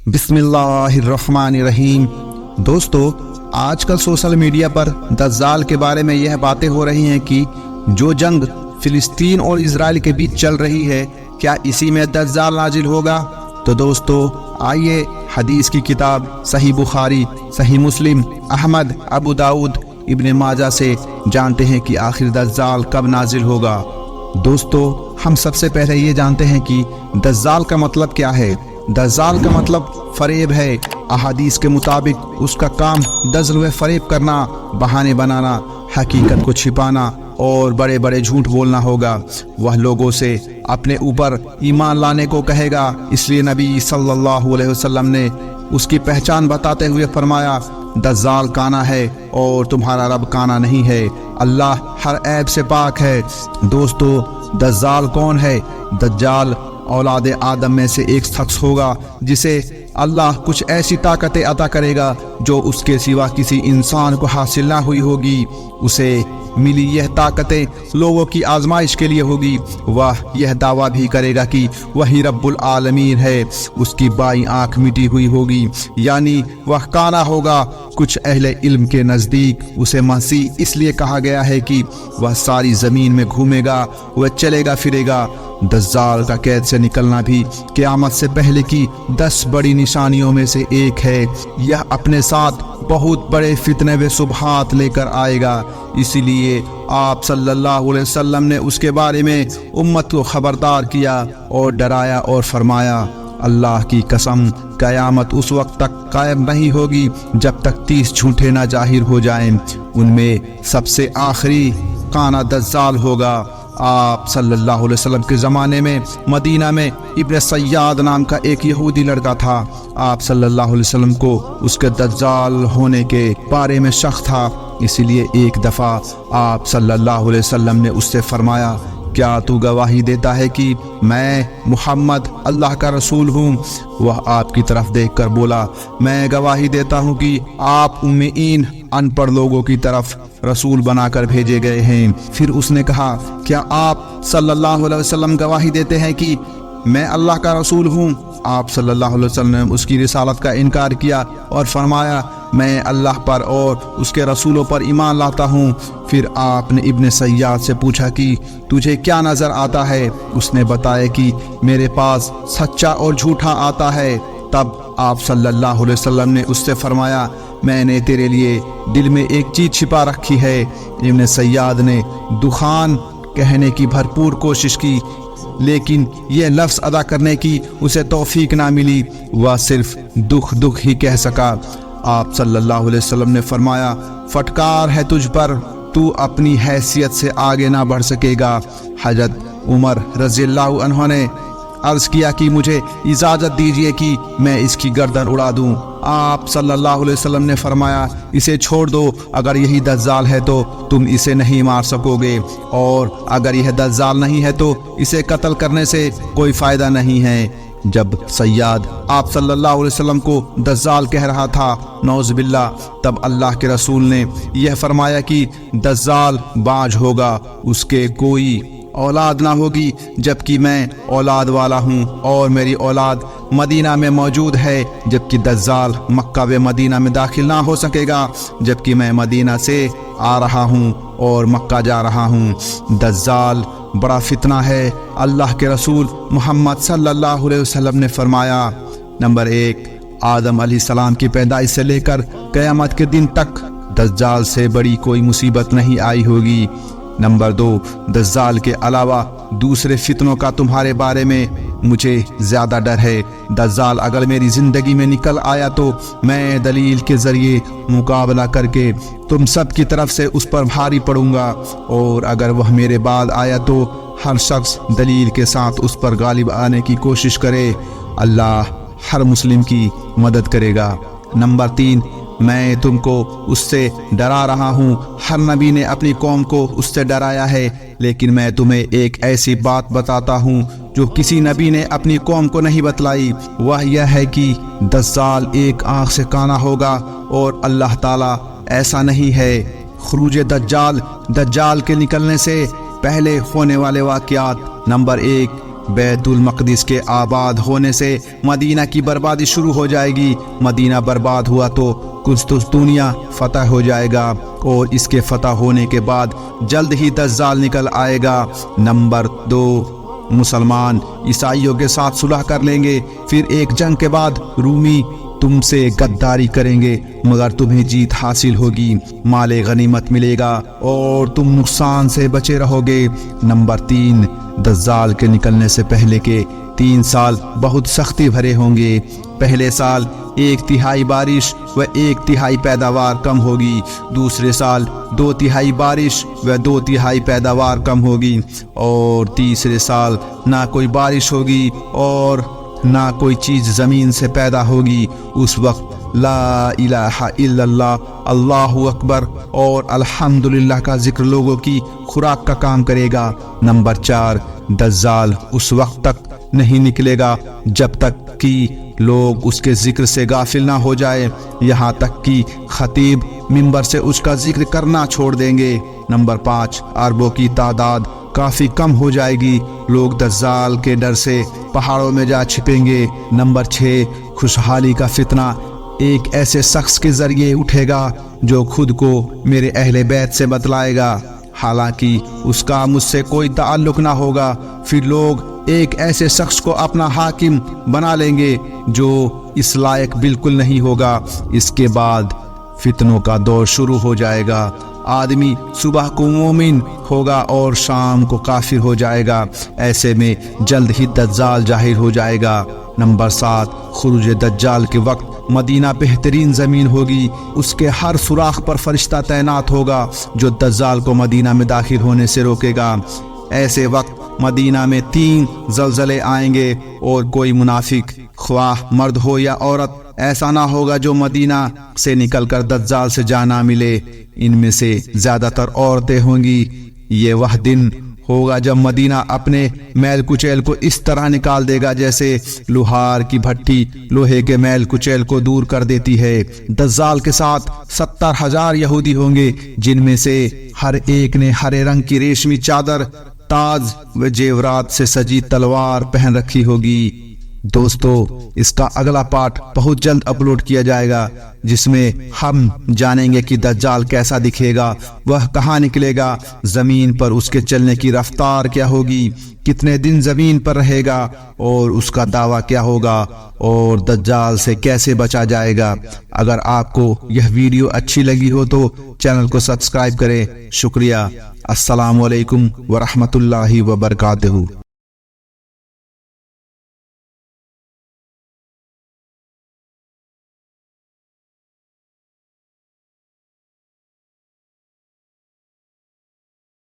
बिस्मिल्लाहिर्रहमानिर्रहीम। दोस्तों, आजकल सोशल मीडिया पर दज्जाल के बारे में यह बातें हो रही हैं कि जो जंग फिलिस्तीन और इजराइल के बीच चल रही है, क्या इसी में दज्जाल नाजिल होगा? तो दोस्तों, आइए हदीस की किताब सही बुखारी, सही मुस्लिम, अहमद, अबू दाऊद, इब्न माजा से जानते हैं कि आखिर दज्जाल कब नाजिल होगा। दोस्तों, हम सबसे पहले ये जानते हैं कि दज्जाल का मतलब क्या है। दज्जाल का मतलब फरेब है। अहादीस के मुताबिक उसका काम दज्ल व फरेब करना, बहाने बनाना, हकीकत को छिपाना और बड़े बड़े झूठ बोलना होगा। वह लोगों से अपने ऊपर ईमान लाने को कहेगा। इसलिए नबी सल्लल्लाहु अलैहि वसल्लम ने उसकी पहचान बताते हुए फरमाया, दज्जाल काना है और तुम्हारा रब काना नहीं है। अल्लाह हर ऐब से पाक है। दोस्तों, दज्जाल कौन है? दज्जाल औलाद आदम में से एक शख्स होगा जिसे अल्लाह कुछ ऐसी ताकतें अता करेगा जो उसके सिवा किसी इंसान को हासिल ना हुई होगी। उसे मिली यह ताकतें लोगों की आजमाइश के लिए होगी। वह यह दावा भी करेगा कि वही रब्बुल आलमीन है। उसकी बाईं आंख मिटी हुई होगी, यानी वह काना होगा। कुछ अहले इल्म के नज़दीक उसे मसीह इसलिए कहा गया है कि वह सारी ज़मीन में घूमेगा, वह चलेगा फिरेगा। दज्जाल का कैद से निकलना भी क़यामत से पहले की 10 बड़ी निशानियों में से एक है। यह अपने साथ बहुत बड़े फितने व सुबहात लेकर आएगा। इसीलिए आप सल्लल्लाहु अलैहि वसल्लम ने उसके बारे में उम्मत को खबरदार किया और डराया और फरमाया, अल्लाह की कसम, क़यामत उस वक्त तक कायम नहीं होगी जब तक 30 झूठे ना जाहिर हो जाएं। उनमें सबसे आखिरी काना दज्जाल होगा। आप सल्लल्लाहु अलैहि वसल्लम के ज़माने में मदीना में इब्न सय्याद नाम का एक यहूदी लड़का था। आप सल्लल्लाहु अलैहि वसल्लम को उसके दज्जाल होने के बारे में शक था। इसीलिए एक दफ़ा आप सल्लल्लाहु अलैहि वसल्लम ने उससे फरमाया, क्या तू गवाही देता है कि मैं मुहम्मद अल्लाह का रसूल हूँ? वह आपकी तरफ देखकर बोला, मैं गवाही देता हूँ कि आप उम्मीन अनपढ़ लोगों की तरफ रसूल बनाकर भेजे गए हैं। फिर उसने कहा, क्या आप सल्लल्लाहु अलैहि वसल्लम गवाही देते हैं कि मैं अल्लाह का रसूल हूँ? आप सल्लल्लाहु अलैहि वसल्लम ने उसकी रिसालत का इनकार किया और फरमाया, मैं अल्लाह पर और उसके रसूलों पर ईमान लाता हूँ। फिर आपने इब्न सय्याद से पूछा कि तुझे क्या नज़र आता है? उसने बताया कि मेरे पास सच्चा और झूठा आता है। तब आप सल्लल्लाहु अलैहि वसल्लम ने उससे फरमाया, मैंने तेरे लिए दिल में एक चीज़ छिपा रखी है। इब्न सय्याद ने दुखान कहने की भरपूर कोशिश की, लेकिन यह लफ्ज़ अदा करने की उसे तौफीक ना मिली। वह सिर्फ दुख दुख ही कह सका। आप सल्लल्लाहु अलैहि वसल्लम ने फरमाया, फटकार है तुझ पर, तू अपनी हैसियत से आगे ना बढ़ सकेगा। हज़रत उमर रज़ियल्लाहु अन्हु ने अर्ज़ किया कि मुझे इजाज़त दीजिए कि मैं इसकी गर्दन उड़ा दूं। आप सल्लल्लाहु अलैहि वसल्लम ने फरमाया, इसे छोड़ दो। अगर यही दज्जाल है तो तुम इसे नहीं मार सकोगे, और अगर यह दज्जाल नहीं है तो इसे कत्ल करने से कोई फ़ायदा नहीं है। जब सय्याद आप सल्लल्लाहु अलैहि वसल्लम को दज्जाल कह रहा था, नौज़ बिल्लाह, तब अल्लाह के रसूल ने यह फरमाया कि दज्जाल बाज होगा, उसके कोई औलाद ना होगी, जबकि मैं औलाद वाला हूँ और मेरी औलाद मदीना में मौजूद है। जबकि दज्जाल मक्का व मदीना में दाखिल ना हो सकेगा, जबकि मैं मदीना से आ रहा हूँ और मक्का जा रहा हूँ। दज्जाल बड़ा फितना है। अल्लाह के रसूल मोहम्मद सल्लल्लाहु अलैहि वसल्लम ने फरमाया, नंबर 1, आदम अलैहिस्सलाम की पैदाइश से लेकर क़यामत के दिन तक दज्जाल से बड़ी कोई मुसीबत नहीं आई होगी। नंबर 2, दज्जाल के अलावा दूसरे फितनों का तुम्हारे बारे में मुझे ज़्यादा डर है। दज्जाल अगर मेरी ज़िंदगी में निकल आया तो मैं दलील के ज़रिए मुकाबला करके तुम सब की तरफ से उस पर भारी पड़ूंगा, और अगर वह मेरे बाद आया तो हर शख्स दलील के साथ उस पर गालिब आने की कोशिश करे। अल्लाह हर मुस्लिम की मदद करेगा। नंबर 3, मैं तुमको उससे डरा रहा हूँ। हर नबी ने अपनी कौम को उससे डराया है, लेकिन मैं तुम्हें एक ऐसी बात बताता हूँ जो किसी नबी ने अपनी कौम को नहीं बतलाई। वह यह है कि दज्जाल एक आँख से काना होगा, और अल्लाह ताला ऐसा नहीं है। खुरूज दज्जाल, दज्जाल के निकलने से पहले होने वाले वाक़यात। नंबर 1, بیت المقدس کے آباد ہونے سے مدینہ کی بربادی شروع ہو جائے گی۔ مدینہ برباد ہوا تو قسطنطنیہ فتح ہو جائے گا، اور اس کے فتح ہونے کے بعد جلد ہی دجال نکل آئے گا۔ نمبر 2، مسلمان عیسائیوں کے ساتھ صلح کر لیں گے، پھر ایک جنگ کے بعد رومی تم سے غداری کریں گے، مگر تمہیں جیت حاصل ہوگی، مال غنیمت ملے گا اور تم نقصان سے بچے رہو گے۔ نمبر 3، دجال کے نکلنے سے پہلے کے 3 سال بہت سختی بھرے ہوں گے۔ پہلے سال 1/3 بارش و 1/3 پیداوار کم ہوگی، دوسرے سال 2/3 بارش و 2/3 پیداوار کم ہوگی، اور تیسرے سال نہ کوئی بارش ہوگی اور نہ کوئی چیز زمین سے پیدا ہوگی۔ اس وقت لا الہ الا اللہ، اللہ اکبر اور الحمدللہ کا ذکر لوگوں کی خوراک کا کام کرے گا۔ نمبر 4، دجال اس وقت تک نہیں نکلے گا جب تک کہ لوگ اس کے ذکر سے غافل نہ ہو جائے، یہاں تک کہ خطیب منبر سے اس کا ذکر کرنا چھوڑ دیں گے۔ نمبر 5، عربوں کی تعداد کافی کم ہو جائے گی، لوگ دجال کے ڈر سے پہاڑوں میں جا چھپیں گے۔ نمبر 6، خوشحالی کا فتنہ ایک ایسے شخص کے ذریعے اٹھے گا جو خود کو میرے اہل بیت سے بتلائے گا، حالانکہ اس کا مجھ سے کوئی تعلق نہ ہوگا۔ پھر لوگ ایک ایسے شخص کو اپنا حاکم بنا لیں گے جو اس لائق بالکل نہیں ہوگا۔ اس کے بعد فتنوں کا دور شروع ہو جائے گا، آدمی صبح کو مومن ہوگا اور شام کو کافر ہو جائے گا، ایسے میں جلد ہی دجال ظاہر ہو جائے گا۔ نمبر 7، خروج دجال کے وقت مدینہ بہترین زمین ہوگی، اس کے ہر سوراخ پر فرشتہ تعینات ہوگا جو دجال کو مدینہ میں داخل ہونے سے روکے گا۔ ایسے وقت مدینہ میں 3 زلزلے آئیں گے، اور کوئی منافق خواہ مرد ہو یا عورت ایسا نہ ہوگا جو مدینہ سے نکل کر دجال سے جانا ملے، ان میں سے زیادہ تر عورتیں ہوں گی۔ یہ وہ دن ہوگا جب مدینہ اپنے میل کچیل کو اس طرح نکال دے گا جیسے لوہار کی بھٹی لوہے کے میل کچیل کو دور کر دیتی ہے۔ دجال کے ساتھ 70,000 یہودی ہوں گے، جن میں سے ہر ایک نے ہرے رنگ کی ریشمی چادر، تاج و زیورات سے سجی تلوار پہن رکھی ہوگی۔ دوستو، اس کا اگلا پارٹ بہت جلد اپلوڈ کیا جائے گا، جس میں ہم جانیں گے کہ دجال کیسا دکھے گا، وہ کہاں نکلے گا، زمین پر اس کے چلنے کی رفتار کیا ہوگی، کتنے دن زمین پر رہے گا، اور اس کا دعویٰ کیا ہوگا، اور دجال سے کیسے بچا جائے گا۔ اگر آپ کو یہ ویڈیو اچھی لگی ہو تو چینل کو سبسکرائب کریں۔ شکریہ۔ السلام علیکم ورحمۃ اللہ وبرکاتہ۔